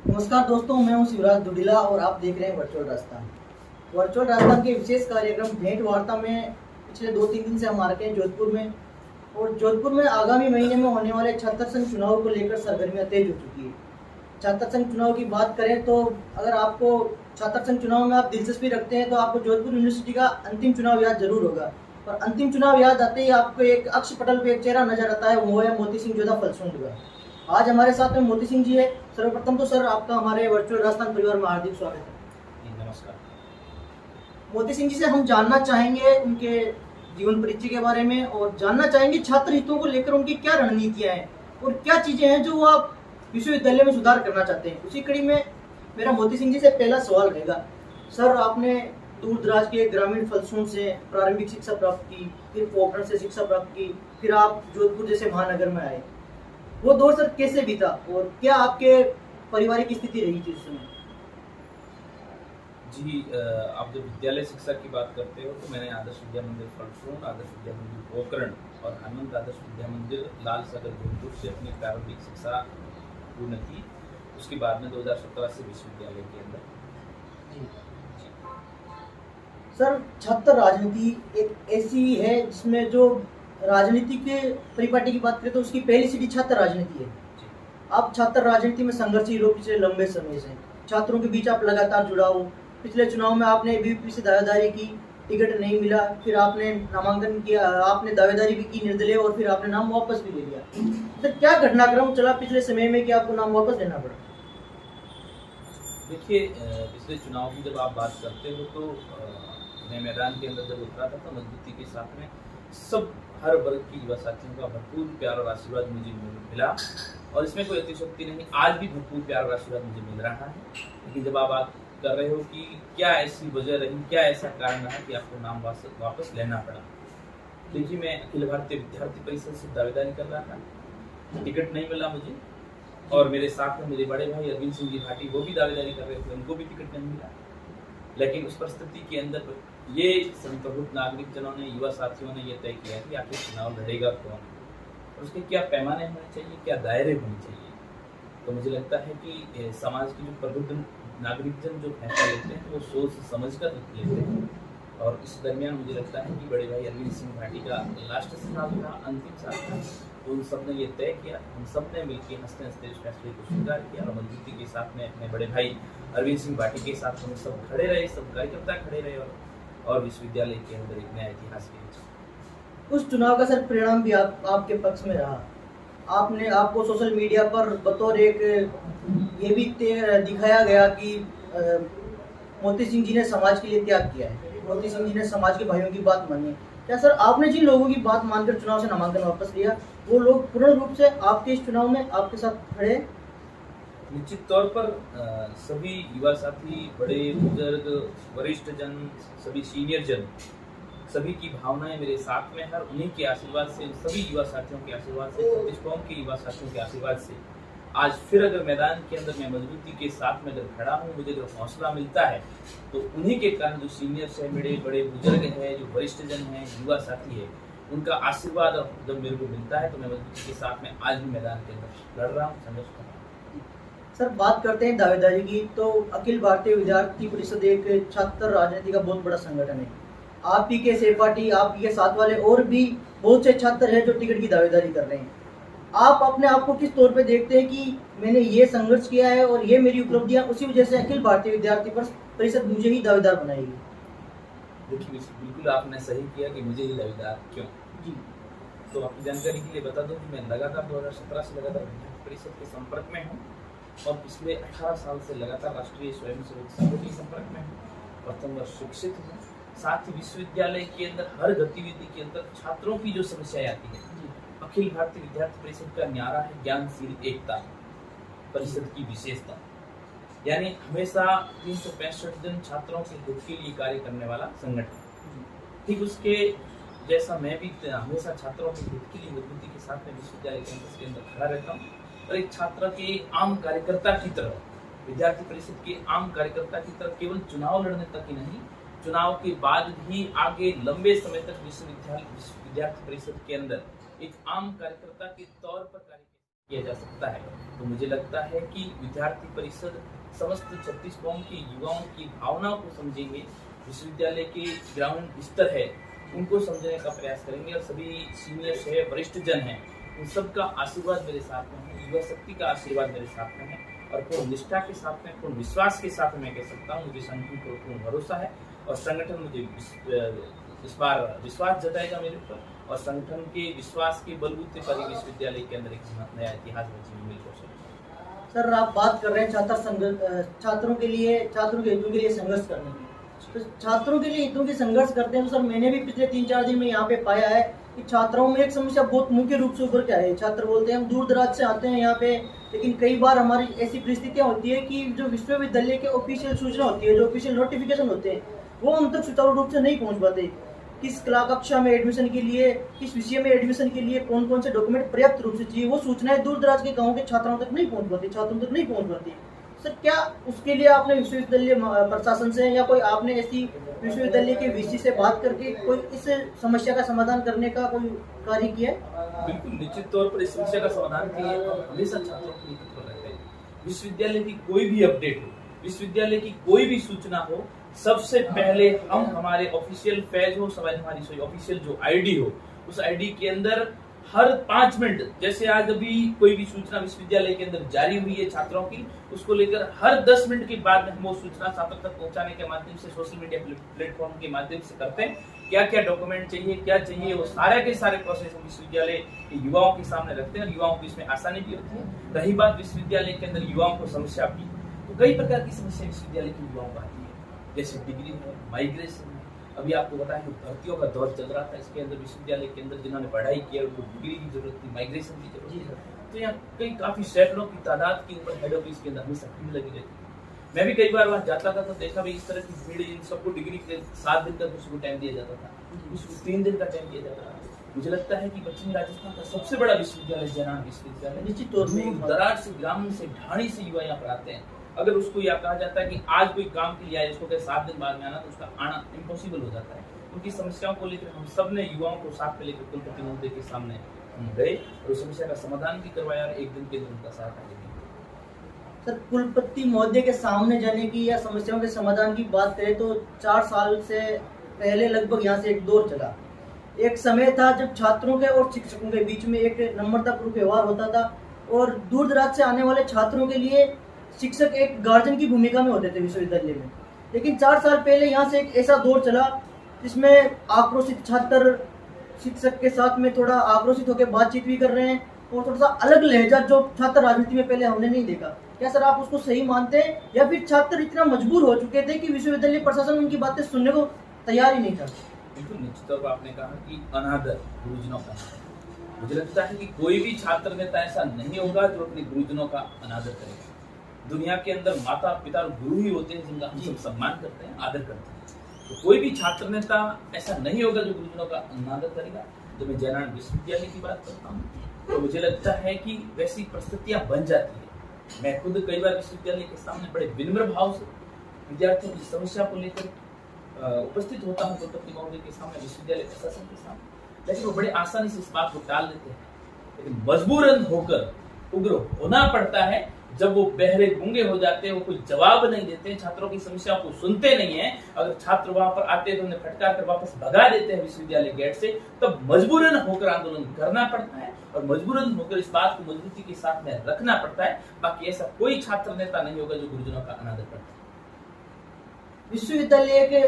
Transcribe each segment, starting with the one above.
नमस्कार दोस्तों, मैं हूं शिवराज दुडिला और आप देख रहे हैं वर्चुअल राजस्थान। वर्चुअल राजस्थान के विशेष कार्यक्रम भेंट वार्ता में पिछले 2-3 दिन से हम आ रखे हैं जोधपुर में। और जोधपुर में आगामी महीने में होने वाले छात्र संघ चुनाव को लेकर सरगर्मियां तेज हो चुकी है। छात्र संघ चुनाव की बात करें तो अगर आपको छात्र संघ चुनाव में आप दिलचस्पी रखते हैं तो आपको जोधपुर यूनिवर्सिटी का अंतिम चुनाव याद जरूर होगा। और अंतिम चुनाव याद आते ही आपको एक अक्ष पटल पे एक चेहरा नजर आता है, वो है मोती सिंह जोधा फलसूंड का। आज हमारे साथ में मोती सिंह जी है। सर्वप्रथम तो सर आपका हमारे वर्चुअल राजस्थान परिवार में हार्दिक स्वागत है। नमस्कार। मोती सिंह जी से हम जानना चाहेंगे उनके जीवन परिचय के बारे में और जानना चाहेंगे छात्र हितों को लेकर उनकी क्या रणनीतियां हैं और क्या चीजें हैं जो वो आप विश्वविद्यालय में सुधार करना चाहते हैं। उसी कड़ी में मेरा मोती सिंह जी से पहला सवाल रहेगा। सर, आपने दूर दराज के ग्रामीण फलसूंड से प्रारंभिक शिक्षा प्राप्त की, फिर पोखरण से शिक्षा प्राप्त की, फिर आप जोधपुर जैसे महानगर में आए। वो दौर सर कैसे बीता और क्या आपके पारिवारिक स्थिति रही थी उस समय? जी, आप जब विद्यालय शिक्षा की बात करते हो तो मैंने आदर्श विद्या मंदिर फलसूंड, आदर्श विद्या मंदिर पोखरण और हनुमंत आदर्श विद्या मंदिर लाल सागर जोधपुर से अपनी प्रारंभिक शिक्षा पूर्ण की। उसके बाद में 2017 से विश्वविद्यालय के अंदर। जी सर, छात्र राजनीति एक ऐसी है जिसमें जो राजनीति के परिपाटी की बात करें तो उसकी पहली सीढ़ी छात्र राजनीति है। आप छात्र राजनीति में संघर्षी रहो पिछले लंबे समय से, छात्रों के बीच आप लगातार जुड़ा हो। पिछले चुनाव में आपने बीवीपी से दावेदारी की, टिकट नहीं मिला, फिर आपने नामांकन किया, आपने दावेदारी भी की निर्दलीय और फिर आपने नाम वापस भी ले लिया। तो क्या घटनाक्रम चला पिछले समय में कि आपको नाम वापस लेना पड़ा? देखिए, पिछले चुनाव की जब आप बात करते हो तो मैं मैदान के अंदर जब उतरा था तो मजबूती के साथ में सब हर वर्ग की युवा साथियों का भरपूर प्यार और आशीर्वाद मुझे मिला। और इसमें कोई अतिशयोक्ति नहीं, आज भी भरपूर प्यार और आशीर्वाद मुझे मिल रहा है। लेकिन जब आप बात कर रहे हो कि क्या ऐसी वजह रही, क्या ऐसा कारण रहा कि आपको नाम वापस लेना पड़ा। देखिए, मैं अखिल भारतीय विद्यार्थी परिषद से दावेदारी कर रहा था, टिकट नहीं मिला मुझे। और मेरे साथ में मेरे बड़े भाई अरविंद सिंह जी भाटी, वो भी दावेदारी कर रहे थे, उनको भी टिकट नहीं मिला। लेकिन उस परिस्थिति के अंदर ये संप्रभुत नागरिक जनों ने, युवा साथियों ने ये तय किया कि आखिर चुनाव लड़ेगा कौन और उसके क्या पैमाने होने चाहिए, क्या दायरे होने चाहिए। तो मुझे लगता है कि समाज की जो प्रबुद्ध नागरिक जन जो फैसला लेते हैं वो सोच समझ कर लेते हैं। और इस दरमियान मुझे लगता है कि बड़े भाई अरविंद सिंह भाटी का लास्ट साल था, अंतिम साल था, तो उन सब ने ये तय किया, हम सब ने मिलकर हंसते हंसते इस फैसले को स्वीकार किया और मजबूती के साथ में अपने बड़े भाई अरविंद सिंह भाटी के साथ हम सब खड़े रहे, सब कार्यकर्ता खड़े रहे और विश्वविद्यालय के अंदर एक नया इतिहास के उस चुनाव का सर परिणाम भी आपके पक्ष में रहा। आपको सोशल मीडिया पर बतौर एक ये भी दिखाया गया कि मोती सिंह जी ने समाज के लिए त्याग किया है, मोती सिंह जी ने समाज के भाइयों की बात मानी है। क्या सर आपने जिन लोगों की बात मानकर चुनाव से नामांकन वापस लिया वो लोग पूर्ण रूप से आपके इस चुनाव में आपके साथ खड़े? निश्चित तौर पर सभी युवा साथी, बड़े बुजुर्ग, वरिष्ठ जन, सभी सीनियर जन, सभी की भावनाएं मेरे साथ में है। उन्हीं के आशीर्वाद से, सभी युवा साथियों के आशीर्वाद से, छत्तीस कौम के युवा साथियों के आशीर्वाद से आज फिर अगर मैदान के अंदर मैं मजबूती के साथ में अगर खड़ा हूँ, मुझे अगर हौसला मिलता है तो उन्हीं के कारण जो सीनियर्स है, मेरे बड़े बुजुर्ग हैं, जो वरिष्ठ जन हैं, युवा साथी है, उनका आशीर्वाद जब मेरे को मिलता है तो मैं मजबूती के साथ में आज भी मैदान के अंदर लड़ रहा हूँ, संघर्ष कर रहा हूँ। सर, बात करते हैं दावेदारी की तो अखिल भारतीय विद्यार्थी परिषद एक छात्र राजनीति का बहुत बड़ा संगठन है। आप ही के सहपाठी, आप ही के साथ वाले और भी बहुत से छात्र हैं जो टिकट की दावेदारी कर रहे हैं। आप अपने आप को किस तौर पे देखते हैं कि मैंने ये संघर्ष किया है और ये मेरी उपलब्धियां उसी वजह से अखिल भारतीय विद्यार्थी परिषद मुझे ही दावेदार बनाएगी? देखिए, बिल्कुल आपने सही किया कि मुझे ही दावेदार क्यों जी। तो आपकी जानकारी के लिए बता दूं कि मैं लगातार 2017 से लगातार विद्यार्थी परिषद के संपर्क में हूँ और पिछले 18 साल से लगातार राष्ट्रीय स्वयंसेवक संघ के संपर्क में हूँ। प्रथम वर्ष शिक्षित हूँ, साथ ही विश्वविद्यालय के अंदर हर गतिविधि के अंदर छात्रों की जो समस्याएं आती है, अखिल भारतीय विद्यार्थी परिषद का न्यारा है ज्ञानशील एकता, परिषद की विशेषता, यानी हमेशा 365 दिन छात्रों के हित के लिए कार्य करने वाला संगठन। ठीक उसके जैसा मैं भी हमेशा छात्रों के हित के लिए मजबूती के साथ में विश्वविद्यालय कैंपस के अंदर खड़ा रहता हूँ और एक छात्र के आम कार्यकर्ता की तरह, विद्यार्थी परिषद के आम कार्यकर्ता की तरह केवल चुनाव लड़ने तक ही नहीं, चुनाव के बाद भी आगे लंबे समय तक विश्वविद्यार्थी परिषद के अंदर एक आम कार्यकर्ता के तौर पर कार्य किया जा सकता है। तो मुझे लगता है कि विद्यार्थी परिषद समस्त 36 कौम के युवाओं की भावनाओं को समझेंगे, विश्वविद्यालय के ग्राउंड स्तर है उनको समझने का प्रयास करेंगे, और सभी सीनियर्स है, वरिष्ठ जन हैं, उन सबका आशीर्वाद मेरे साथ में है, युवा शक्ति का आशीर्वाद मेरे साथ में है, और पूर्ण निष्ठा के साथ में, पूर्ण विश्वास के साथ में मैं कह सकता हूँ, मुझे संगठन पर पूर्ण भरोसा है, और संगठन मुझे इस बार विश्वास जताएगा मेरे ऊपर, और संगठन के विश्वास के बलबूते पर ही विश्वविद्यालय के अंदर एक नया इतिहास रचने में कोशिश। सर, आप बात कर रहे हैं छात्रों के हितों के लिए संघर्ष करने की, तो छात्रों के लिए हितों के संघर्ष करते हैं तो सर मैंने भी पिछले 3-4 दिन में यहाँ पे पाया है कि छात्राओं में एक समस्या बहुत मुख्य रूप से उभर के आई है। छात्र बोलते हैं हम दूर दराज से आते हैं यहाँ पे, लेकिन कई बार हमारी ऐसी परिस्थितियाँ होती है कि जो विश्वविद्यालय के ऑफिशियल सूचना होती है, जो ऑफिशियल नोटिफिकेशन होते हैं, वो हम तक सुचारू रूप से नहीं पहुँच पाते। किस कक्षा में एडमिशन के लिए, किस विषय में एडमिशन के लिए कौन कौन से डॉक्यूमेंट पर्याप्त रूप से चाहिए, वो सूचनाएं दूर दराज के गाँव के छात्रों तक नहीं पहुँच पाती, छात्रों तक नहीं पहुँच पाती। सर, क्या उसके लिए आपने विश्वविद्यालय प्रशासन से या कोई आपने ऐसी विश्वविद्यालय के वीसी से बात करके कोई इस समस्या का समाधान करने का कोई कार्य किया है? बिल्कुल, निश्चित तौर पर इस समस्या का समाधान के लिए हम हमेशा छात्रों के लिए तत्पर रहते हैं। विश्वविद्यालय की कोई भी अपडेट हो, विश्वविद्यालय की कोई भी सूचना हो, सबसे पहले हम हमारे ऑफिशियल पेज हो, हमारी ऑफिशियल जो आईडी हो, उस आईडी के अंदर हर 5 मिनट, जैसे आज अभी कोई भी सूचना विश्वविद्यालय के अंदर जारी हुई है छात्रों की, उसको लेकर हर 10 मिनट के बाद हम वो सूचना छात्रों तक पहुंचाने के माध्यम से, सोशल मीडिया प्लेटफॉर्म के माध्यम से करते हैं। क्या क्या डॉक्यूमेंट चाहिए, क्या चाहिए, वो सारे के सारे प्रोसेस हम विश्वविद्यालय के युवाओं के सामने रखते हैं, और युवाओं को इसमें आसानी भी होती है। रही बात विश्वविद्यालय के अंदर युवाओं को समस्या की, तो कई प्रकार की समस्या विश्वविद्यालय के युवाओं को आती है, जैसे डिग्री है, माइग्रेशन है। अभी आपको पता है कि भर्तियों का दौर चल रहा था, इसके अंदर विश्वविद्यालय के अंदर जिन्होंने पढ़ाई किया उनको डिग्री की जरूरत थी, माइग्रेशन की जरूरत थी, तो यहाँ काफी सैकड़ों की तादाद के ऊपर हेड ऑफिस के अंदर हमेशा भीड़ लगी रहती थी। मैं भी कई बार वहाँ जाता था तो देखा भी इस तरह की भीड़, इन सबको डिग्री के 7 दिन का किसी को टाइम दिया जाता था, किसी को 3 दिन का टाइम दिया जाता था। मुझे लगता है कि पश्चिमी राजस्थान का सबसे बड़ा विश्वविद्यालय जयनाम विश्वविद्यालय, निश्चित तौर पर दराज से, ग्रामीण से, ढाणी से युवा यहाँ पर आते हैं। अगर उसको यह कहा जाता है कि आज कोई काम के लिए आए, उसको कहे 7 दिन बाद में आना, तो उसका आना इम्पॉसिबल हो जाता है। उनकी समस्याओं को लेकर हम सब ने युवाओं को साथ में लेकर कुलपति महोदय के सामने हम गए और उस समस्या का समाधान भी करवाया, और 1 दिन के अंदर उनका साथ आगे। सर, कुलपति महोदय के सामने जाने की या समस्याओं के समाधान की बात करें तो 4 साल से पहले लगभग यहाँ से एक दौर चला। एक समय था जब छात्रों के और शिक्षकों के बीच में एक नम्रतापूर्ण व्यवहार होता था, और दूर दराज से आने वाले छात्रों के लिए शिक्षक एक गार्जियन की भूमिका में होते थे विश्वविद्यालय में। लेकिन 4 साल पहले यहाँ से एक ऐसा दौर चला जिसमें आक्रोशित छात्र शिक्षक के साथ में थोड़ा आक्रोशित होकर बातचीत भी कर रहे हैं, और थोड़ा सा अलग लहजा जो छात्र राजनीति में पहले हमने नहीं देखा। क्या सर आप उसको सही मानते हैं, या फिर छात्र इतना मजबूर हो चुके थे कि विश्वविद्यालय प्रशासन उनकी बातें सुनने को तैयार ही नहीं था? बिल्कुल, निश्चित तौर पर आपने कहा कि अनादर गुरुजनों का, मुझे लगता है कि कोई भी छात्र नेता ऐसा नहीं होगा जो अपने गुरुजनों का अनादर करेगा। दुनिया के अंदर माता पिता और गुरु ही होते हैं जिनका हम सब सम्मान करते हैं, आदर करते हैं। तो कोई भी छात्र नेता ऐसा नहीं होगा जो गुरुजनों का अनादर करेगा। जब मैं जयनारायण विश्वविद्यालय की बात करता हूँ तो मुझे लगता है कि वैसी परिस्थितियां बन जाती है। मैं खुद कई बार विश्वविद्यालय के सामने बड़े विनम्र भाव से विद्यार्थियों की समस्या को लेकर उपस्थित होता हूँ कुलपति महोदय के सामने, विश्वविद्यालय प्रशासन के सामने, लेकिन वो बड़े आसानी से इस बात को टाल देते हैं। लेकिन मजबूरन होकर उग्र होना पड़ता है जब वो बहरे गूंगे हो जाते हैं, वो कोई जवाब नहीं देते, छात्रों की समस्याओं को सुनते नहीं है। अगर छात्र वहां पर आते हैं तो उन्हें फटकार कर वापस भगा देते हैं विश्वविद्यालय गेट से, तब मजबूरन होकर आंदोलन करना पड़ता है, और मजबूरन होकर इस बात को मजबूती के साथ में रखना पड़ता है। बाकी ऐसा कोई छात्र नेता नहीं होगा जो गुरुजनों का अनादर करता है। विश्वविद्यालय के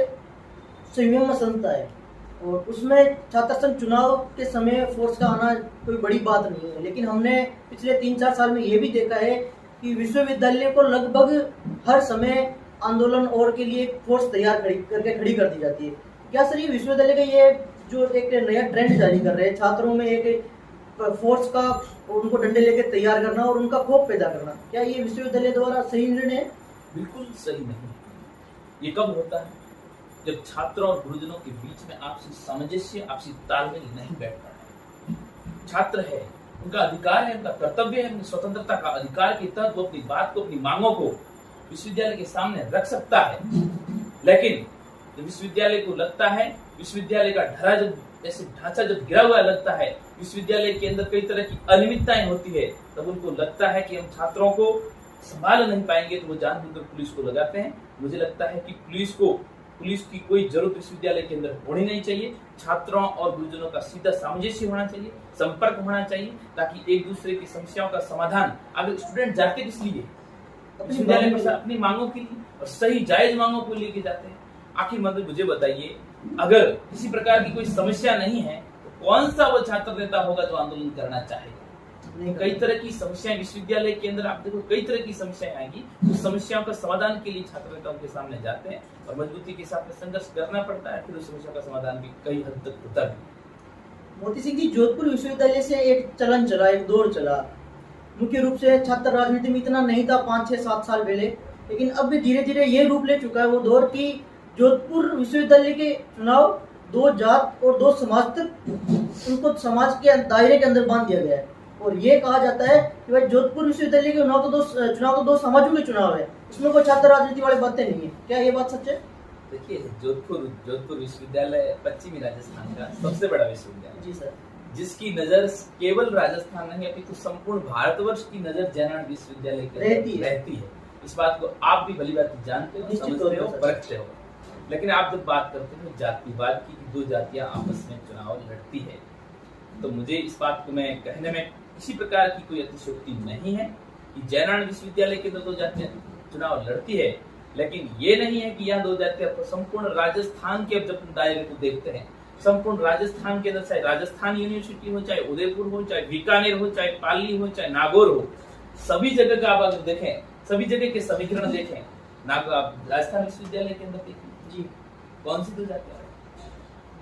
संयम संस्था है, और उसमें छात्र संघ चुनाव के समय फोर्स का आना कोई बड़ी बात नहीं है, लेकिन हमने पिछले 3-4 साल में ये भी देखा है कि विश्वविद्यालय को लगभग हर समय आंदोलन और के लिए फोर्स तैयार करके खड़ी कर दी जाती है। क्या सर ये विश्वविद्यालय का ये जो एक नया ट्रेंड जारी कर रहे हैं, छात्रों में एक फोर्स का, उनको डंडे लेके तैयार करना और उनका खौफ पैदा करना, क्या ये विश्वविद्यालय द्वारा सही निर्णय है? बिल्कुल सही नहीं। ये कब होता है? जब छात्रों और गुरुजनों के बीच में आपसी सामंजस्य, आपसी तालमेल नहीं बैठता है। छात्र है, उनका अधिकार है, उनका कर्तव्य है, अपनी स्वतंत्रता का अधिकार के तहत वो अपनी बात को, अपनी मांगों को विश्वविद्यालय के सामने रख सकता है। लेकिन जब विश्वविद्यालय को लगता है, विश्वविद्यालय का ढांचा जब गिरा हुआ लगता है, विश्वविद्यालय के अंदर कई तरह की अनियमितताएं होती है, तब उनको लगता है कि हम छात्रों को संभाल नहीं पाएंगे तो वो जानबूझकर पुलिस को लगाते हैं। मुझे लगता है कि पुलिस की कोई जरूरत विश्वविद्यालय के अंदर होनी नहीं चाहिए। छात्रों और गुरुजनों का सीधा सामंजस्य होना चाहिए, संपर्क होना चाहिए, ताकि एक दूसरे की समस्याओं का समाधान, अगर स्टूडेंट जाते किस लिए विश्वविद्यालय में अपनी मांगों के लिए और सही जायज मांगों को लेके जाते हैं। आखिर मतलब मुझे बताइए, अगर किसी प्रकार की कोई समस्या नहीं है तो कौन सा वो छात्र नेता होगा जो आंदोलन करना चाहेगा? कई तरह की समस्याएं विश्वविद्यालय के अंदर, आप देखो कई तरह की समस्याएं आएंगी, उस समस्याओं का समाधान के लिए छात्र नेताओं के सामने जाते हैं और मजबूती के साथ संघर्ष करना पड़ता है, फिर उस समस्या का समाधान भी कई हद तक होता है। मोती सिंह जी, जोधपुर विश्वविद्यालय से एक चलन चला, एक दौर चला। मुख्य रूप से छात्र राजनीति में इतना नहीं था 5-6-7 साल पहले, लेकिन अब भी धीरे धीरे ये रूप ले चुका है वो दौर की जोधपुर विश्वविद्यालय के चुनाव 2 जात और 2 समाज तक, उनको समाज के दायरे के अंदर बांध दिया गया है। और ये कहा जाता है कि भाई जोधपुर विश्वविद्यालय के चुनाव तो 2 समाजों के चुनाव है, इसमें कोई छात्र राजनीति वाली बातें नहीं है। क्या ये बात सच है? देखिए, जोधपुर विश्वविद्यालय पश्चिमी राजस्थान का सबसे बड़ा विश्वविद्यालय जी सर, जिसकी नजर केवल राजस्थान नहीं अपितु संपूर्ण भारतवर्ष की नजर जयनारायण विश्वविद्यालय की रहती है। इस बात को आप भी भली बात जानते हो, समझते हो, परखते हो। लेकिन आप जब बात करते हो जातिवाद की, 2 जातियां आपस में चुनाव लड़ती है, तो मुझे इस बात को मैं कहने में किसी प्रकार की कोई अतिशयोक्ति नहीं है कि जयनारायण विश्वविद्यालय के अंदर 2 जातियां चुनाव लड़ती है। लेकिन ये नहीं है कि यहाँ 2 जातियां संपूर्ण राजस्थान के, जब दायरे को देखते हैं, संपूर्ण राजस्थान के अंदर, चाहे राजस्थान यूनिवर्सिटी हो, चाहे उदयपुर हो, चाहे बीकानेर हो, चाहे पाली हो, चाहे नागौर हो, सभी जगह का आप अगर देखें, सभी जगह के समीकरण देखें, आप राजस्थान विश्वविद्यालय के अंदर देखें जी, कौन सी 2 जातियां?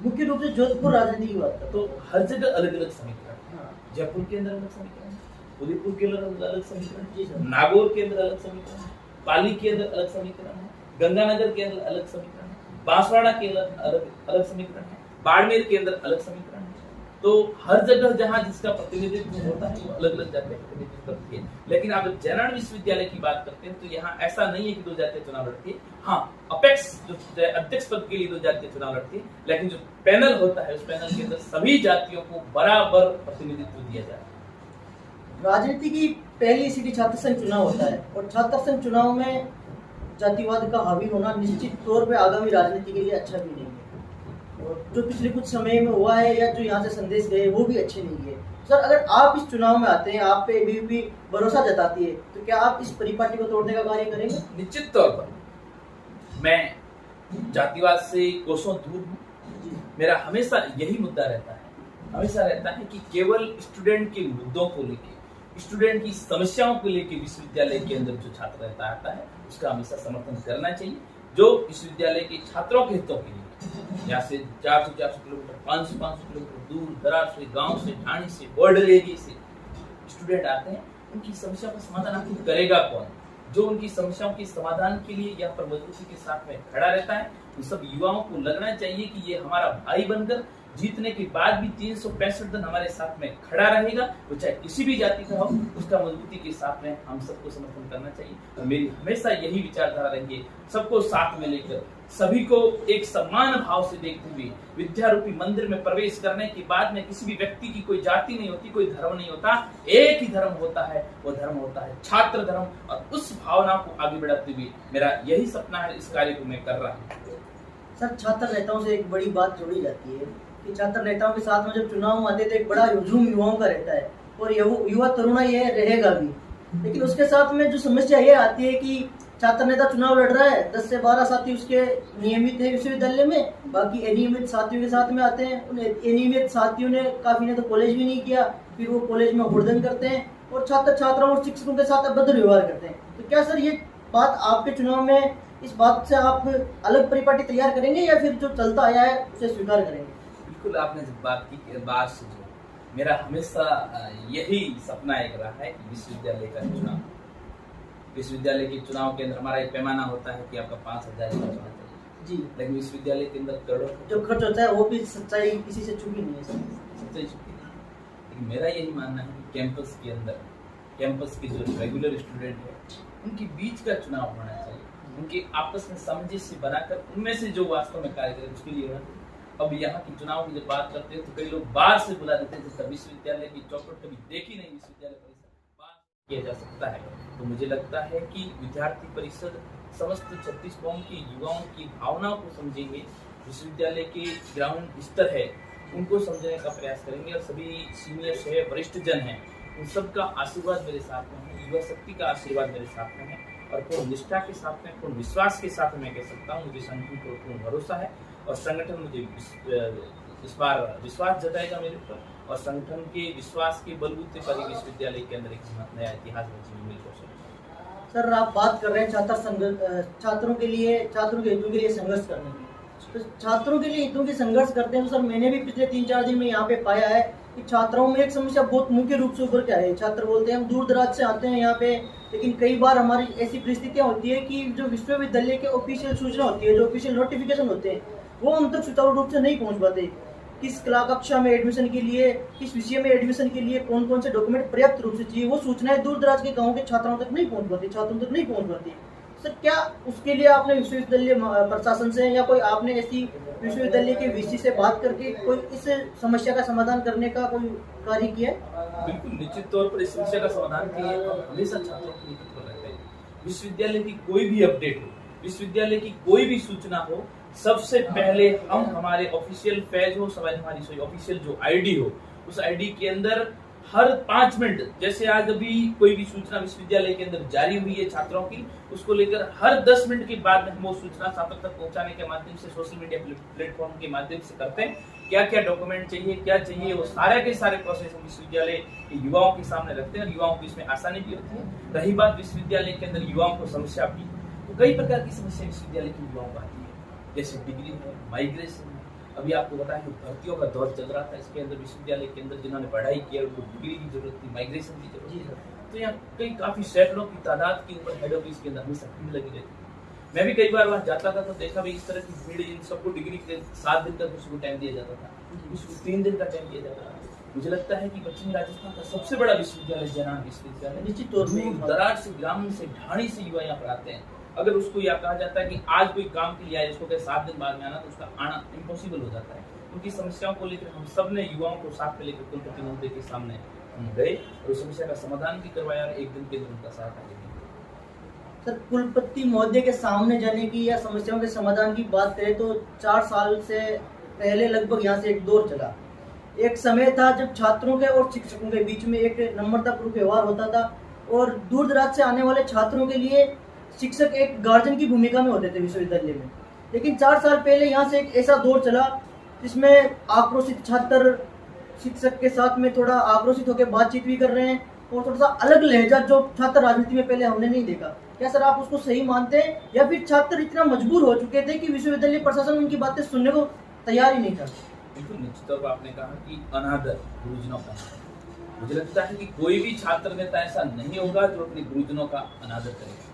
मुख्य रूप से जोधपुर राजनीति की बात तो हर जगह अलग अलग समीकरण, जयपुर के अंदर अलग समीकरण, उदयपुर के अंदर अलग समीकरण, नागौर के अंदर अलग समीकरण, पाली के अंदर अलग समीकरण है, गंगानगर के अंदर अलग समीकरण है, बांसवाड़ा के अंदर अलग समीकरण है, बाड़मेर के अंदर अलग समीकरण है। तो हर जगह जहाँ जिसका प्रतिनिधित्व होता है वो अलग अलग जातियां प्रतिनिधित्व करती है। लेकिन आप जब जयनारायण विश्वविद्यालय की बात करते हैं तो यहाँ ऐसा नहीं है कि 2 जातियां चुनाव लड़ती है। हाँ, अपेक्स जो अध्यक्ष पद के लिए 2 जातियां चुनाव लड़ती है, लेकिन जो पैनल होता है उस पैनल के अंदर सभी जातियों को बराबर प्रतिनिधित्व दिया जाता है। राजनीति की पहली सीढ़ी छात्र संघ चुनाव होता है और छात्र संघ चुनाव में जातिवाद का हावी होना निश्चित तौर पे आगामी राजनीति के लिए अच्छा भी नहीं है। और जो पिछले कुछ समय में हुआ है या जो यहाँ से संदेश गए वो भी अच्छे नहीं है। सर, अगर आप इस चुनाव में आते हैं, आप पे एबीवीपी भरोसा जताती है, तो क्या आप इस परिपाटी को तोड़ने का कार्य करेंगे? निश्चित तौर पर मैं जातिवाद से कोसों दूर हूँ। मेरा हमेशा यही मुद्दा रहता है कि केवल स्टूडेंट के मुद्दों को लेके, स्टूडेंट की समस्याओं को लेके विश्वविद्यालय के अंदर जो छात्र रहता आता है उसका हमेशा समर्थन करना चाहिए, जो विश्वविद्यालय के छात्रों के हितों के लिए, यहाँ से 400 किलोमीटर, 500 किलोमीटर दूर दराज से, गांव से, ढाणी से, बॉर्डर एरिया से स्टूडेंट आते हैं, उनकी समस्या का समाधान आखिर करेगा कौन? जो उनकी समस्याओं के समाधान के लिए यहाँ पर मजबूती के साथ में खड़ा रहता है। उन सब युवाओं को लगना चाहिए कि ये हमारा भाई बनकर जीतने के बाद भी 365 दिन हमारे साथ में खड़ा रहेगा, वो चाहे किसी भी जाति का हो, उसका मजबूती के साथ में हम सबको समर्थन करना चाहिए। और मेरी हमेशा यही विचारधारा रहेगी, सबको साथ में लेकर, सभी को एक समान भाव से देखते हुए विद्यारूपी मंदिर में प्रवेश करने के बाद में किसी भी व्यक्ति की कोई जाति नहीं होती, कोई धर्म नहीं होता, एक ही धर्म होता है, वो धर्म होता है छात्र धर्म। और उस भावना को आगे बढ़ाते हुए मेरा यही सपना है, इस कार्य को मैं कर रहा हूँ। सर, छात्र नेताओं से एक बड़ी बात जोड़ी जाती है कि छात्र नेताओं के साथ में जब चुनाव आते तो एक बड़ा हुजूम युवाओं का रहता है और युवा तरुणा ये रहेगा भी। लेकिन उसके साथ में जो समस्या ये आती है कि छात्र नेता चुनाव लड़ रहा है, 10 से 12 साथी उसके नियमित है विश्वविद्यालय में, बाकी अनियमित साथियों के साथ में आते हैं। उन अनियमित साथियों ने काफी ने तो कॉलेज भी नहीं किया, फिर वो कॉलेज में हुड़दंग करते हैं और छात्र छात्राओं और शिक्षकों के साथ अभद्र व्यवहार करते हैं। तो क्या सर ये बात आपके चुनाव में, इस बात से आप अलग परिपाटी तैयार करेंगे या फिर जो चलता आया है उसे स्वीकार करेंगे? बिल्कुल, आपने जब बात की, बात से जो मेरा हमेशा यही सपना एक रहा है कि विश्वविद्यालय का चुनाव, विश्वविद्यालय के चुनाव के अंदर हमारा एक पैमाना होता है कि आपका 5,000 खर्च होना चाहिए जी, लेकिन विश्वविद्यालय के अंदर करोड़ों जो खर्च होता है वो भी सच्चाई किसी से छुपी नहीं है, सच्चाई छुपी नहीं। लेकिन मेरा यही मानना है कि कैंपस के अंदर, कैंपस के जो रेगुलर स्टूडेंट है उनके बीच का चुनाव होना चाहिए, उनके आपस में सामंजस्य बनाकर उनमें से जो वास्तव में कार्य करे उसके लिए होना चाहिए। अब यहाँ की चुनाव की जब बात करते हैं तो कई लोग बाहर से बुला देते हैं, जिसका विश्वविद्यालय की चौखट कभी देखी नहीं, विश्वविद्यालय परिसर किया जा सकता है। तो मुझे लगता है कि विद्यार्थी परिषद समस्त 36 कौम के युवाओं की भावनाओं को समझेंगे, विश्वविद्यालय के ग्राउंड स्तर है उनको समझने का प्रयास करेंगे, और सभी सीनियर्स है, वरिष्ठ जन हैं, उन सबका आशीर्वाद मेरे साथ में है, युवा शक्ति का आशीर्वाद मेरे साथ में है, और पूर्ण निष्ठा के साथ में, पूर्ण विश्वास के साथ मैं कह सकता हूँ, मुझे संगठन पर पूर्ण भरोसा है, और संगठन मुझे इस बार विश्वास जताएगा मेरे ऊपर, और संगठन के विश्वास के बलबूते पर ही विश्वविद्यालय के अंदर एक नया इतिहास रचने में कोशिश। सर, आप बात कर रहे हैं छात्रों के हितों के लिए संघर्ष करने की। तो छात्रों के लिए हितों के संघर्ष करते हैं तो सर, मैंने भी पिछले 3-4 दिन में यहाँ पे पाया है कि छात्राओं में एक समस्या बहुत मुख्य रूप से उभर के आई है। छात्र बोलते हैं हम दूर दराज से आते हैं यहाँ पे, लेकिन कई बार हमारी ऐसी परिस्थितियाँ होती है कि जो विश्वविद्यालय के ऑफिशियल सूचना होती है, जो ऑफिशियल नोटिफिकेशन होते हैं, वो हम तक सुचारू रूप से नहीं पहुँच पाते। किस कक्षा में एडमिशन के लिए, किस विषय में एडमिशन के लिए कौन कौन से डॉक्यूमेंट पर्याप्त रूप से चाहिए, वो सूचनाएं दूर दराज के गाँव के छात्रों तक नहीं पहुँच पाती। सर, क्या उसके लिए आपने विश्वविद्यालय प्रशासन से या कोई आपने ऐसी विश्वविद्यालय के वीसी से बात करके कोई इस समस्या का समाधान करने का कोई कार्य किया है? बिल्कुल, निश्चित तौर पर इस समस्या का समाधान के लिए हम हमेशा छात्रों के लिए तत्पर रहते हैं। विश्वविद्यालय की कोई भी अपडेट हो, विश्वविद्यालय की कोई भी सूचना हो, सबसे पहले हम हमारे ऑफिशियल पेज हो, हमारी ऑफिशियल जो आईडी हो, उस आईडी के अंदर हर 5 मिनट, जैसे आज अभी कोई भी सूचना विश्वविद्यालय के अंदर जारी हुई है छात्रों की, उसको लेकर हर 10 मिनट के बाद हम वो सूचना छात्रों तक पहुंचाने के माध्यम से सोशल मीडिया प्लेटफॉर्म के माध्यम से करते हैं। क्या क्या डॉक्यूमेंट चाहिए, क्या चाहिए, वो सारे के सारे प्रोसेस हम विश्वविद्यालय के युवाओं के सामने रखते हैं, और युवाओं को इसमें आसानी भी होती है। रही बात विश्वविद्यालय के अंदर युवाओं को समस्या की, तो कई प्रकार की समस्या विश्वविद्यालय के युवाओं को आती है, जैसे डिग्री है, माइग्रेशन है। अभी आपको पता है कि भर्तियों का दौर चल रहा था, इसके अंदर विश्वविद्यालय के अंदर जिन्होंने पढ़ाई किया उनको डिग्री की जरूरत थी, माइग्रेशन की जरूरत थी। तो यहाँ काफी सैकड़ों की तादाद के ऊपर हेड ऑफिस के अंदर हमेशा भीड़ लगी रहती थी। मैं भी कई बार वहाँ जाता था तो देखा भी इस तरह की भीड़, इन सबको डिग्री के 7 दिन का किसी को टाइम दिया जाता था, किसी को 3 दिन का टाइम दिया जाता था। मुझे लगता है कि पश्चिमी राजस्थान का सबसे बड़ा विश्वविद्यालय जयनाम विश्वविद्यालय, निश्चित तौर पर दराज से, ग्रामीण से, ढाणी से युवा यहाँ पर आते हैं। अगर उसको यह कहा जाता है कि आज कोई काम के लिए आए, उसको कहे 7 दिन बाद में आना, तो उसका आना इम्पॉसिबल हो जाता है। उनकी समस्याओं को लेकर हम सब ने युवाओं को साथ में लेकर कुलपति महोदय के सामने हम गए और उस समस्या का समाधान भी करवाया, और 1 दिन के अंदर उनका साथ आगे। सर, कुलपति महोदय के सामने जाने की या समस्याओं के समाधान की बात करें तो 4 साल से पहले लगभग यहाँ से एक दौर चला। एक समय था जब छात्रों के और शिक्षकों के बीच में एक नम्रतापूर्ण व्यवहार होता था, और दूर दराज से आने वाले छात्रों के लिए शिक्षक एक गार्जियन की भूमिका में होते थे विश्वविद्यालय में। लेकिन 4 साल पहले यहाँ से एक ऐसा दौर चला जिसमें आक्रोशित छात्र शिक्षक के साथ में थोड़ा आक्रोशित होकर बातचीत भी कर रहे हैं, और थोड़ा सा अलग लहजा जो छात्र राजनीति में पहले हमने नहीं देखा। क्या सर, आप उसको सही मानते हैं, या फिर छात्र इतना मजबूर हो चुके थे कि विश्वविद्यालय प्रशासन उनकी बातें सुनने को तैयार ही नहीं था? बिल्कुल, निश्चित तौर पर आपने कहा कि अनादर गुरुजनों का। मुझे लगता है कि कोई भी छात्र नेता ऐसा नहीं होगा जो अपने गुरुजनों का अनादर करेगा।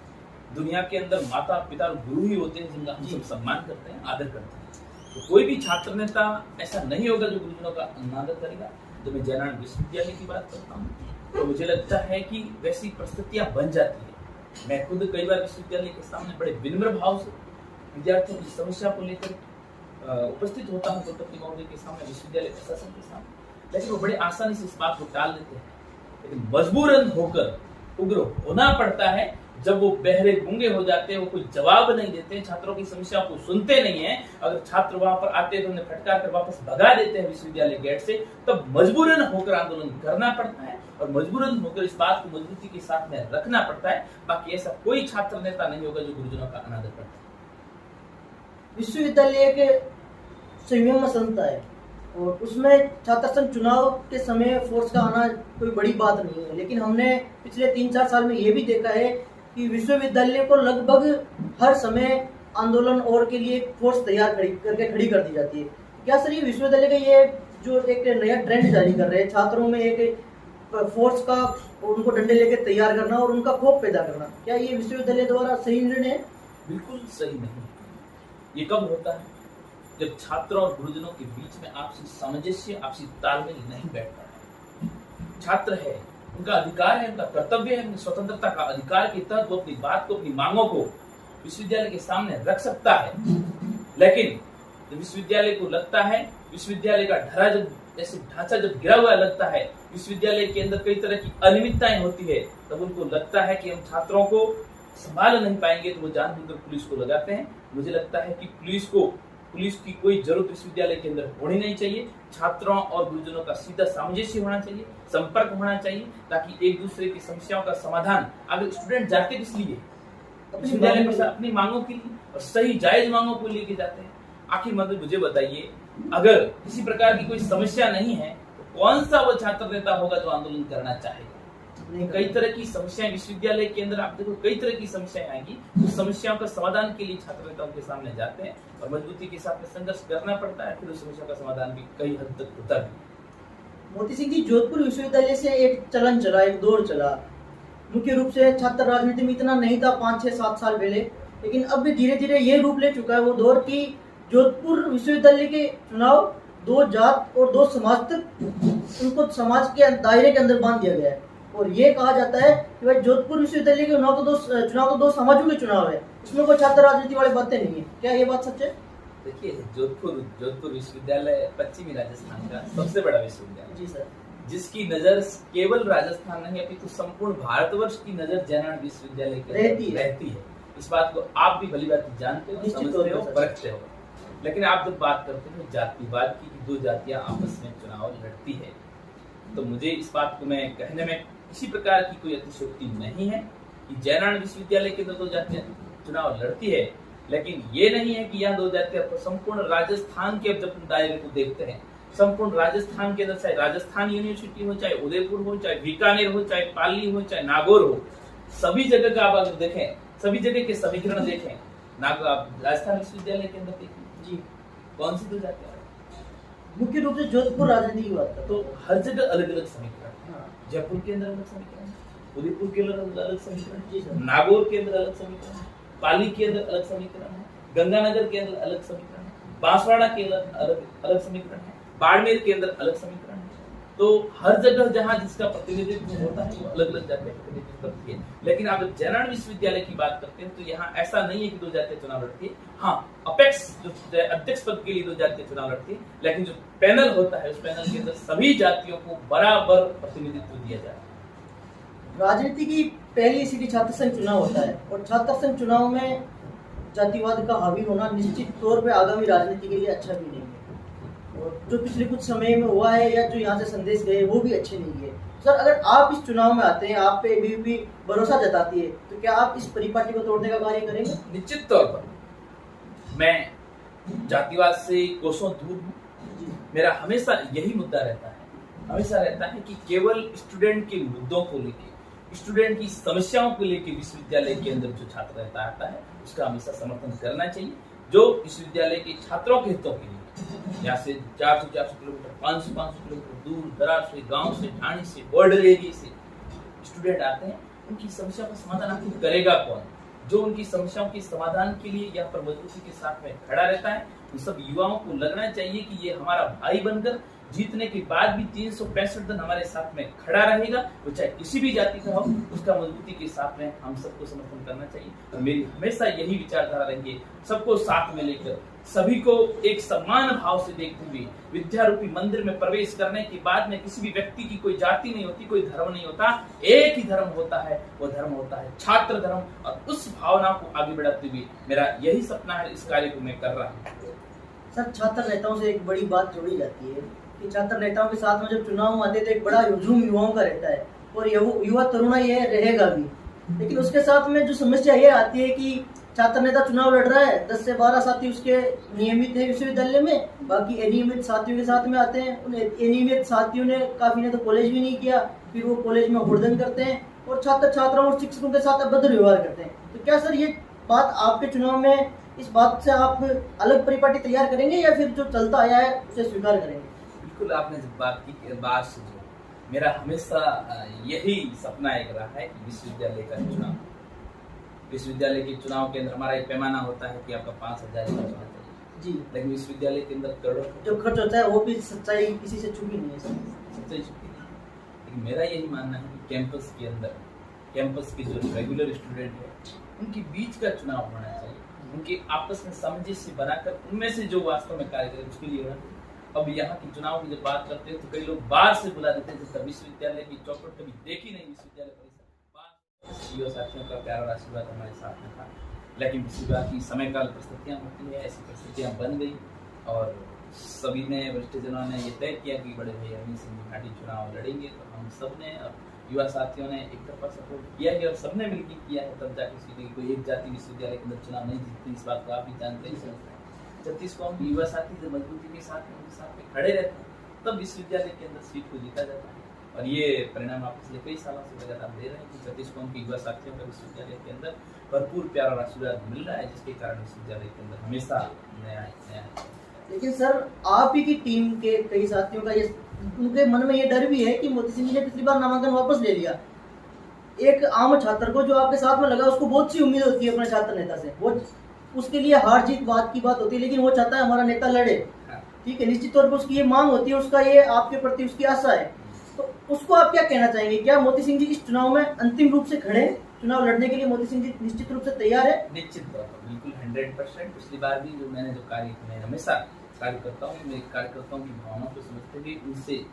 दुनिया के अंदर माता पिता और गुरु ही होते हैं जिनका हम सब सम्मान करते हैं, आदर करते हैं। तो कोई भी छात्र नेता ऐसा नहीं होगा जो गुरुजनों का अनादर करेगा। जब मैं जयनारायण विश्वविद्यालय की बात करता हूँ तो मुझे लगता है कि वैसी परिस्थितियां बन जाती है। मैं खुद कई बार विश्वविद्यालय के सामने बड़े विनम्र भाव से विद्यार्थियों की समस्या को लेकर उपस्थित होता हूँ कुलपति महोदय के सामने, विश्वविद्यालय प्रशासन के सामने, लेकिन वो बड़े आसानी से इस बात को टाल देते हैं। लेकिन मजबूरन होकर उग्र होना पड़ता है जब वो बहरे गूंगे हो जाते हैं, वो कोई जवाब नहीं देते, छात्रों की समस्याओं को सुनते नहीं है। अगर छात्र वहां पर आते हैं तो उन्हें फटकार कर वापस भगा देते हैं विश्वविद्यालय गेट से, तब मजबूरन होकर आंदोलन करना पड़ता है, और मजबूरन होकर इस बात को मजबूती के साथ में रखना पड़ता है। बाकी ऐसा कोई छात्र नेता नहीं होगा जो गुरुजनों का अनादर करता है। विश्वविद्यालय के संयम संस्था है, और उसमें छात्र संघ चुनाव के समय फोर्स का आना कोई बड़ी बात नहीं है। लेकिन हमने पिछले 3-4 साल में ये भी देखा है कि विश्वविद्यालय को लगभग हर समय आंदोलन और के लिए फोर्स तैयार करके खड़ी कर दी जाती है। क्या सर, ये विश्वविद्यालय का ये जो एक नया ट्रेंड जारी कर रहे हैं, छात्रों में एक फोर्स का, उनको डंडे लेके तैयार करना और उनका खौफ पैदा करना, क्या ये विश्वविद्यालय द्वारा सही निर्णय है? बिल्कुल सही नहीं। ये कब होता है? जब छात्रों और गुरुजनों के बीच में आपसी सामंजस्य, आपसी तालमेल नहीं बैठता है। छात्र है, उनका अधिकार है, उनका कर्तव्य है, उनकी स्वतंत्रता का अधिकार के तहत वो अपनी बात को, अपनी मांगों को विश्वविद्यालय के सामने रख सकता है। लेकिन जब विश्वविद्यालय को लगता है, विश्वविद्यालय का ढांचा जब गिरा हुआ लगता है, विश्वविद्यालय के अंदर कई तरह की अनियमितताएं होती है, तब उनको लगता है कि हम छात्रों को संभाल नहीं पाएंगे तो वो जानबूझकर पुलिस को लगाते हैं। मुझे लगता है कि पुलिस की कोई जरूरत विश्वविद्यालय के अंदर होनी नहीं चाहिए। छात्रों और गुरुजनों का सीधा सामंजस्य होना चाहिए, संपर्क होना चाहिए, ताकि एक दूसरे की समस्याओं का समाधान, अगर स्टूडेंट जाते किस लिए विश्वविद्यालय में अपनी मांगों के लिए और सही जायज मांगों को लेके जाते हैं। आखिर मतलब मुझे बताइए, अगर किसी प्रकार की कोई समस्या नहीं है तो कौन सा वो छात्र नेता होगा जो आंदोलन करना चाहेगा? कई तरह की समस्याएं विश्वविद्यालय के अंदर, आप देखो कई तरह की समस्याएं आएंगी। उस समस्याओं का समाधान के लिए छात्र नेताओं के सामने जाते हैं और मजबूती के साथ में संघर्ष करना पड़ता है, फिर उस समस्या का समाधान भी कई हद तक होता है। मोती सिंह जी, जोधपुर विश्वविद्यालय से एक चलन चला, एक दौर चला। मुख्य रूप से छात्र राजनीति में इतना नहीं था 5-6-7 साल पहले, लेकिन अब भी धीरे धीरे ये रूप ले चुका है वो दौर की जोधपुर विश्वविद्यालय के चुनाव 2 जात और 2 समाज तक उनको समाज के दायरे के अंदर बांध दिया गया है। और ये कहा जाता है कि भाई जोधपुर विश्वविद्यालय के चुनाव तो 2 समाजों के चुनाव है, इसमें कोई छात्र राजनीति वाली बातें नहीं है। क्या ये बात सच है? देखिए, जोधपुर विश्वविद्यालय पश्चिमी राजस्थान का सबसे बड़ा विश्वविद्यालय जी सर, जिसकी नजर केवल राजस्थान नहीं अपितु संपूर्ण भारतवर्ष की नजर जयनारायण विश्वविद्यालय की रहती है। इस बात को आप भी भली बात जानते हो, समझते हो, परखते हो। लेकिन आप जब बात करते हो जातिवाद की, 2 जातियां आपस में चुनाव लड़ती है, तो मुझे इस बात को मैं कहने में किसी प्रकार की कोई अतिशयोक्ति नहीं है कि जयनारायण विश्वविद्यालय के 2 जातियां चुनाव लड़ती है। लेकिन ये नहीं है कि यहाँ 2 जातियां संपूर्ण राजस्थान के, जब दायरे को देखते हैं, संपूर्ण राजस्थान के अंदर, चाहे राजस्थान यूनिवर्सिटी हो, चाहे उदयपुर हो, चाहे बीकानेर हो, चाहे पाली हो, चाहे नागौर हो, सभी जगह का आप अगर देखें, सभी जगह के समीकरण देखें, आप राजस्थान विश्वविद्यालय के अंदर देखें जी, कौन सी 2 जातियां? मुख्य रूप से जोधपुर राजनीति की बात तो हर जगह अलग अलग समीकरण। जयपुर के अंदर अलग समीकरण, उदयपुर के अंदर अलग समीकरण, नागौर के अंदर अलग समीकरण, पाली के अंदर अलग समीकरण है, गंगानगर के अंदर अलग समीकरण है, बांसवाड़ा के अंदर अलग समीकरण है, बाड़मेर के अंदर अलग समीकरण है। तो हर जगह जहाँ जिसका प्रतिनिधित्व होता है वो अलग अलग जातियां प्रतिनिधित्व करती है। लेकिन आप जब जयनारायण विश्वविद्यालय की बात करते हैं तो यहाँ ऐसा नहीं है कि 2 जातियां चुनाव लड़ती है। हाँ, अपेक्स जो अध्यक्ष पद के लिए 2 जातियां चुनाव लड़ती है, लेकिन जो पैनल होता है उस पैनल के अंदर सभी जातियों को बराबर प्रतिनिधित्व दिया जाता है। राजनीति की पहली सीढ़ी छात्र संघ चुनाव होता है और छात्र संघ चुनाव में जातिवाद का हावी होना निश्चित तौर पे आगामी राजनीति के लिए अच्छा भी नहीं है। और जो पिछले कुछ समय में हुआ है या जो यहाँ से संदेश गए वो भी अच्छे नहीं है। सर, अगर आप इस चुनाव में आते हैं, आप पे एबीवीपी भरोसा जताती है, तो क्या आप इस परिपाटी को तोड़ने का कार्य करेंगे? निश्चित तौर पर मैं जातिवाद से कोसों दूर हूँ। मेरा हमेशा यही मुद्दा रहता है कि केवल स्टूडेंट के मुद्दों को लेके, स्टूडेंट की समस्याओं को लेके विश्वविद्यालय के अंदर जो छात्र रहता आता है उसका हमेशा समर्थन करना चाहिए, जो विश्वविद्यालय के छात्रों के हितों के लिए यहाँ से 400 किलोमीटर, 500 किलोमीटर दूर दराज से, गांव से, ढाणी से, बॉर्डर एरिया से स्टूडेंट आते हैं, उनकी समस्या का समाधान आखिर करेगा कौन? जो उनकी समस्याओं के समाधान के लिए यहाँ पर मजबूती के साथ में खड़ा रहता है। उन सब युवाओं को लगना चाहिए कि ये हमारा भाई बनकर जीतने के बाद भी 365 दिन हमारे साथ में खड़ा रहेगा, वो चाहे किसी भी जाति का हो, उसका मजबूती के साथ में हम सबको समर्थन करना चाहिए। और मेरी हमेशा यही विचारधारा रहेंगी, सबको साथ में लेकर, सभी को एक समान भाव से देखते हुए विद्यारूपी मंदिर में प्रवेश करने के बाद में किसी भी व्यक्ति की कोई जाति नहीं होती, कोई धर्म नहीं होता, एक ही धर्म होता है, वो धर्म होता है छात्र धर्म। और उस भावना को आगे बढ़ाते हुए मेरा यही सपना है, इस कार्य को मैं कर रहा हूँ। सर, छात्र नेताओं से एक बड़ी बात जोड़ी जाती है कि छात्र नेताओं के साथ में जब चुनाव आते तो एक बड़ा हुजूम युवाओं का रहता है और युवा तरुणा ये रहेगा भी। लेकिन उसके साथ में जो समस्या ये आती है कि छात्र नेता चुनाव लड़ रहा है, 10 से 12 साथी उसके नियमित है विश्वविद्यालय में, बाकी अनियमित साथियों के साथ में आते हैं। उन अनियमित साथियों ने काफी ने तो कॉलेज भी नहीं किया, फिर वो कॉलेज में हुड़दंग करते हैं और छात्र छात्राओं और शिक्षकों के साथ अभद्र व्यवहार करते हैं। तो क्या सर ये बात आपके चुनाव में, इस बात से आप अलग परिपाटी तैयार करेंगे या फिर जो चलता आया है उसे स्वीकार करेंगे? बिल्कुल, आपने जब बात की बात से जो मेरा हमेशा यही सपना एक रहा है कि विश्वविद्यालय का चुनाव, विश्वविद्यालय के चुनाव के अंदर हमारा एक पैमाना होता है कि आपका 5,000 खर्च होना चाहिए जी, लेकिन विश्वविद्यालय के अंदर करोड़ों जो खर्च होता है वो भी सच्चाई किसी से छुपी नहीं है, सच्चाई छुपी नहीं। लेकिन मेरा यही मानना है कि कैंपस के अंदर, कैंपस के जो रेगुलर स्टूडेंट है उनके बीच का चुनाव होना चाहिए, उनके आपस में सामंजस्य बनाकर उनमें से जो वास्तव में कार्य करे उसके लिए होना चाहिए। अब यहाँ की चुनाव की जब बात करते हैं तो कई लोग बाहर से बुला देते हैं, जैसे विश्वविद्यालय की चौखट कभी देखी नहीं, विश्वविद्यालय परिसर युवा साथियों का प्यार और आशीर्वाद हमारे साथ में था। लेकिन किसी बात की समय काल परिस्थितियाँ होती है, ऐसी परिस्थितियाँ बन गई और सभी ने वरिष्ठजनों ने ये तय किया कि बड़े भाई अरविंद सिंह त्रिपाठी चुनाव लड़ेंगे। तो हम सब ने और युवा साथियों ने एक तरफा सपोर्ट किया है और सबने मिलकर किया है, तब जाके सीधे कोई एक जाति विश्वविद्यालय के अंदर चुनाव नहीं जीतती। इस बात को आप भी जानते ही समझते हैं। 36 कौम के युवा साथी जब मजबूती के साथ में उनके साथ में खड़े रहते हैं तब विश्वविद्यालय के अंदर सीट को जीता जाता है। और ये परिणाम आप पिछले कई सालों से लगातार दे रहे हैं कि 36 कौम के युवा साथियों का विश्वविद्यालय के अंदर भरपूर प्यार और आशीर्वाद मिल रहा है, जिसके कारण विश्वविद्यालय के अंदर हमेशा नया। लेकिन सर आप ही की टीम के कई साथियों का ये उनके मन में ये डर भी है कि मोती सिंह जी ने पिछली बार नामांकन वापस ले लिया। एक आम छात्र को जो आपके साथ में लगा उसको बहुत सी उम्मीद होती है अपने छात्र नेता से, वो उसके लिए हार जीत बात की बात होती है, लेकिन वो चाहता है हमारा नेता लड़े। ठीक है, निश्चित तौर पर उसकी ये मांग होती है, उसका ये आपके प्रति उसकी आशा है। तो उसको आप क्या कहना चाहेंगे? क्या मोती सिंह जी इस चुनाव में अंतिम रूप से खड़े, चुनाव लड़ने के लिए मोती सिंह जी निश्चित रूप से तैयार है? निश्चित तौर पर बिल्कुल 100%। पिछली बार भी जो मैंने मैं हमेशा कार्य करता हूँ, मेरे कार्यकर्ताओं की भावनाओं को समझते हुए उनसे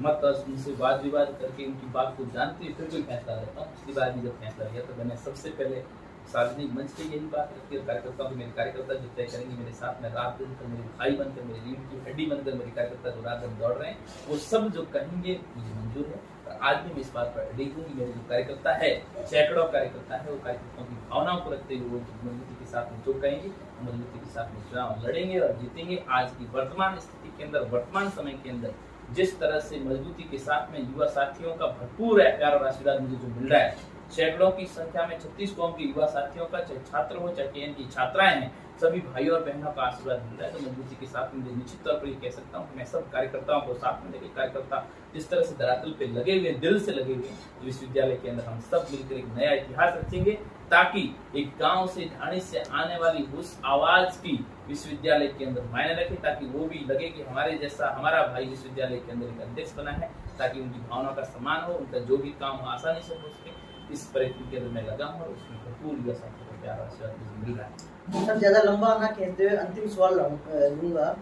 मत उनसे वाद विवाद करके उनकी बात को जानते हुए फिर कोई फैसला लेता हूँ। पिछली बार भी जब फैसला लिया तो मैंने सबसे पहले सार्वजनिक मंच पे यही बात रखी और कार्यकर्ताओं को मेरे कार्यकर्ता जो तय करेंगे मेरे साथ में रात दिन तो मेरे भाई बनकर, मेरी रीढ़ की हड्डी बनकर मेरे कार्यकर्ता जो रात दिन दौड़ रहे हैं, वो सब जो कहेंगे मुझे मंजूर है। और आज भी मैं इस बात पर अड़ी हूँ कि मेरे जो कार्यकर्ता है, सैकड़ों कार्यकर्ता है, वो कार्यकर्ताओं की भावनाओं को रखते हुए वो मजबूती के साथ में जो कहेंगे मजबूती के साथ में चुनाव लड़ेंगे और जीतेंगे। आज की वर्तमान स्थिति के अंदर, वर्तमान समय के अंदर जिस तरह से मजबूती के साथ में युवा साथियों का भरपूर प्यार और आशीर्वाद मुझे जो मिल रहा है, सैकड़ों की संख्या में 36 कौम के युवा साथियों का, चाहे छात्र हो चाहे केएन की छात्राएं हैं, सभी भाइयों और बहनों का आशीर्वाद मिल रहा है। तो मजबूती के साथ में निश्चित तौर पर ये कह सकता हूँ मैं सब कार्यकर्ताओं को साथ में लेकर, कार्यकर्ता जिस तरह से धरातल पे लगे हुए, दिल से लगे हुए, विश्वविद्यालय के अंदर हम सब मिलकर एक नया इतिहास रचेंगे, ताकि एक गांव से, ढाणी से आने वाली उस आवाज की विश्वविद्यालय के अंदर मायने रखे, ताकि वो भी लगे कि हमारे जैसा हमारा भाई विश्वविद्यालय के अंदर एक अध्यक्ष बना है, ताकि उनकी भावनाओं का सम्मान हो, उनका जो भी काम आसानी से हो सके। इस प्रयत्न के अंदर मैं लगा हूँ और उसमें भरपूर युवा साथियों का प्यार आशीर्वाद मिल रहा है। सर ज्यादा लंबा ना कहते हुए अंतिम सवाल लूंगा।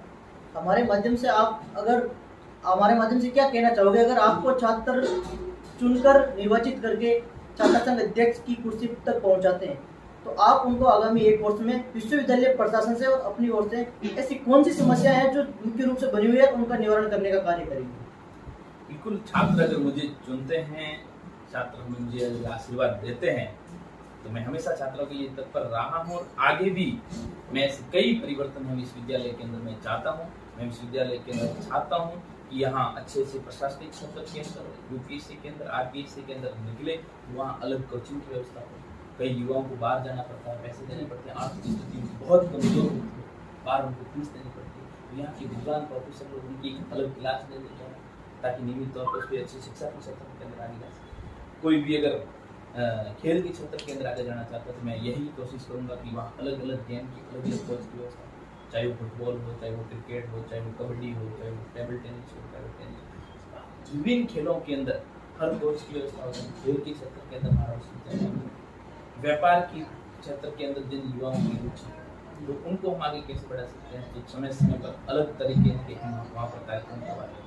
हमारे माध्यम से आप अगर हमारे माध्यम से क्या कहना चाहोगे, अगर आपको छात्र चुनकर निर्वाचित करके छात्र संघ अध्यक्ष की कुर्सी तक पहुंचाते हैं, तो आप उनको आगामी 1 वर्ष में विश्वविद्यालय प्रशासन से और अपनी ओर से ऐसी कौन सी समस्या है जो मुख्य रूप से बनी हुई है, उनका निवारण करने का कार्य करेंगे? बिल्कुल, छात्र अगर मुझे चुनते हैं, छात्र मुझे अगर आशीर्वाद देते हैं, तो मैं हमेशा छात्रों के लिए तत्पर रहा हूँ और आगे भी मैं ऐसे कई परिवर्तन है विश्वविद्यालय के अंदर मैं चाहता हूँ। मैं विश्वविद्यालय के अंदर चाहता हूँ कि यहाँ अच्छे से प्रशासनिक क्षेत्र के अंदर, यूपीएससी के अंदर, आरपीएससी के अंदर निकले, वहाँ अलग कोचिंग की व्यवस्था हो। कई युवाओं को बाहर जाना पड़ता है, पैसे देने पड़ते हैं, आर्थिक स्थिति बहुत कमजोर होती है, बाहर उनको फीस देनी पड़ती है। तो यहाँ के विद्वान प्रोफेसर लोग उनकी एक अलग क्लास ले लेते हैं, ताकि नियमित तौर पर उस पर अच्छी शिक्षा के क्षेत्र के अंदर आगे जा सके। कोई भी अगर खेल के क्षेत्र के अंदर आगे जाना चाहता है तो मैं यही कोशिश करूंगा कि वहाँ अलग अलग गेम की अलग अलग कोच की व्यवस्था, चाहे वो फुटबॉल हो, चाहे वो क्रिकेट हो, चाहे वो कबड्डी हो, चाहे वो टेबल टेनिस हो, टेबल टेनिस, विभिन्न खेलों के अंदर हर कोच की व्यवस्था होती है। खेल के क्षेत्र के अंदर हमारा विश्वविद्यालय, व्यापार की क्षेत्र के अंदर जिन युवाओं की रुचि तो उनको हम आगे कैसे बढ़ा सकते हैं, तो समय समय पर अलग तरीके के हम वहाँ पर कार्यक्रम करवाएं।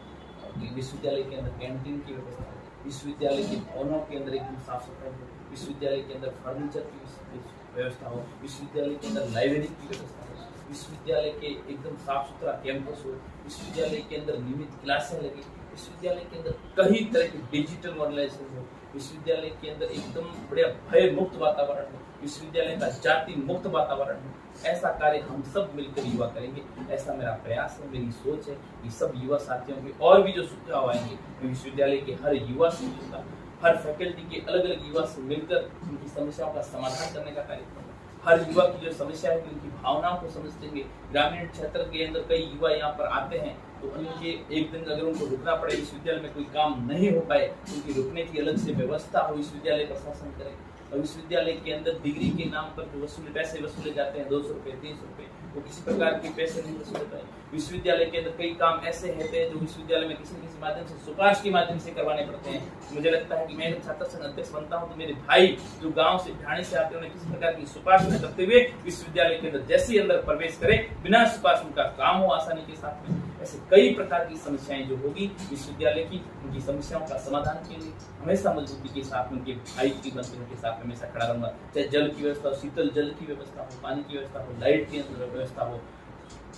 विश्वविद्यालय के अंदर कैंटीन की व्यवस्था हो, विश्वविद्यालय के भवनों के अंदर एकदम साफ सफाई हो, विश्वविद्यालय के अंदर फर्नीचर की व्यवस्था हो, विश्वविद्यालय के अंदर लाइब्रेरी की व्यवस्था हो, विश्वविद्यालय के एकदम साफ सुथरा कैंपस हो, विश्वविद्यालय के अंदर नियमित क्लासें लगी, विश्वविद्यालय के अंदर कई तरह की डिजिटल मॉडर्नाइजेशन हो, विश्वविद्यालय के अंदर एकदम बढ़िया भय मुक्त वातावरण हो, विश्वविद्यालय का जाति मुक्त वातावरण हो। ऐसा कार्य हम सब मिलकर युवा करेंगे, ऐसा मेरा प्रयास है, मेरी सोच है कि सब युवा साथियों के और भी जो सुझाव आएंगे मैं विश्वविद्यालय के हर युवा से मिलूंगा, हर फैकल्टी के अलग अलग युवा से मिलकर उनकी समस्याओं का समाधान करने का कार्य करूंगा। हर युवा की जो समस्या है उनकी भावनाओं को समझेंगे। ग्रामीण क्षेत्र के अंदर कई युवा यहाँ पर आते हैं तो उनके एक दिन अगर उनको रुकना पड़े, विश्वविद्यालय में कोई काम नहीं हो पाए, उनकी रुकने की अलग से व्यवस्था हो, विश्वविद्यालय प्रशासन करे। और विश्वविद्यालय के अंदर डिग्री के नाम पर जो पैसे वसूले जाते हैं 200 रुपये 300 रुपये, वो किसी प्रकार के पैसे नहीं वसूले पाए। विश्वविद्यालय के अंदर कई काम ऐसे होते हैं जो विश्वविद्यालय में किसी न किसी माध्यम से, सिफारिश के माध्यम से करवाने पड़ते हैं। मुझे लगता है कि मैं छात्र संघ अध्यक्ष बनता हूँ तो मेरे भाई जो गांव से, ढाणी से आते हैं, उन्हें किसी प्रकार की सिफारिश न करते हुए विश्वविद्यालय के अंदर जैसे ही अंदर प्रवेश करें, बिना सिफारिश उनका काम हो आसानी के साथ में। ऐसे कई प्रकार की समस्याएं जो होगी विश्वविद्यालय की, उनकी समस्याओं का समाधान के लिए हमेशा मजबूती के साथ उनके भाई की बनकर उनके साथ हमेशा खड़ा रहूंगा। चाहे जल की व्यवस्था हो, शीतल जल की व्यवस्था हो, पानी की व्यवस्था हो, लाइट की व्यवस्था हो,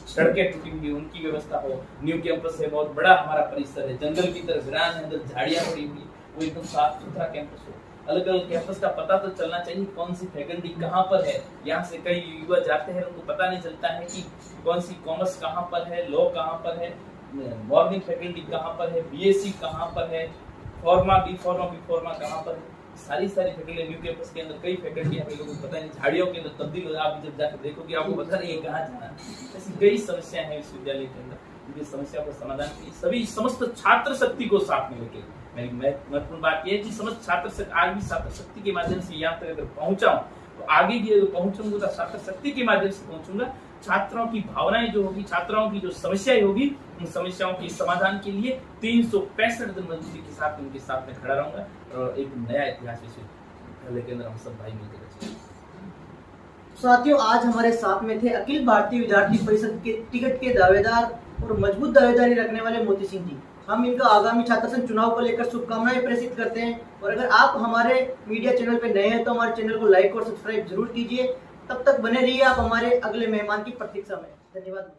सड़कें टूटी हुई उनकी व्यवस्था हो। न्यू कैंपस है, बहुत बड़ा हमारा परिसर है, जंगल की तरह वीरान है, अंदर झाड़ियां पड़ी हुई, वो एकदम साफ सुथरा कैंपस हो। अलग अलग कैंपस का पता तो चलना चाहिए, कौन सी फैकल्टी कहाँ पर है। यहाँ से कई युवा जाते हैं, उनको पता नहीं चलता है कि कौन सी कॉमर्स कहाँ पर है, लॉ कहाँ पर है, मॉर्निंग फैकल्टी कहाँ पर है, बीएससी कहाँ पर है, फॉर्मा बी फॉर्मा कहाँ पर है। सारी फैकल्टी न्यू कैंपस के अंदर कई फैकल्टी है, लोगों को पता नहीं, झाड़ियों के अंदर तब्दील हो, आप जब जाकर देखोगे आपको पता नहीं है कहाँ जाना है। ऐसी कई समस्याएं हैं विश्वविद्यालय के अंदर, उनकी समस्या को समाधान के लिए सभी समस्त छात्र शक्ति को साथ में लेके, मेरी महत्वपूर्ण बात यह है कि समस्त छात्र आज भी छात्र शक्ति के माध्यम से यहाँ तक अगर पहुंचा हूं, तो आगे भी अगर पहुंचूंगा तो छात्र शक्ति के माध्यम से पहुंचूंगा। छात्रों की भावनाएं जो होगी, छात्राओं की जो समस्याएं होगी, उन समस्याओं के समाधान के लिए 365 दिन मजबूती के साथ उनके साथ में खड़ा रहूंगा और एक नया इतिहास विश्वविद्यालय के अंदर हम सब भाई मिलकर रचेंगे। साथियों, आज हमारे साथ में थे अखिल भारतीय विद्यार्थी परिषद के टिकट के दावेदार और मजबूत दावेदारी रखने वाले मोती सिंह जी। हम इनका आगामी छात्र संघ चुनाव को लेकर शुभकामनाएं प्रेषित करते हैं। और अगर आप हमारे मीडिया चैनल पर नए हैं तो हमारे चैनल को लाइक और सब्सक्राइब जरूर कीजिए। तब तक बने रहिए आप हमारे अगले मेहमान की प्रतीक्षा में। धन्यवाद।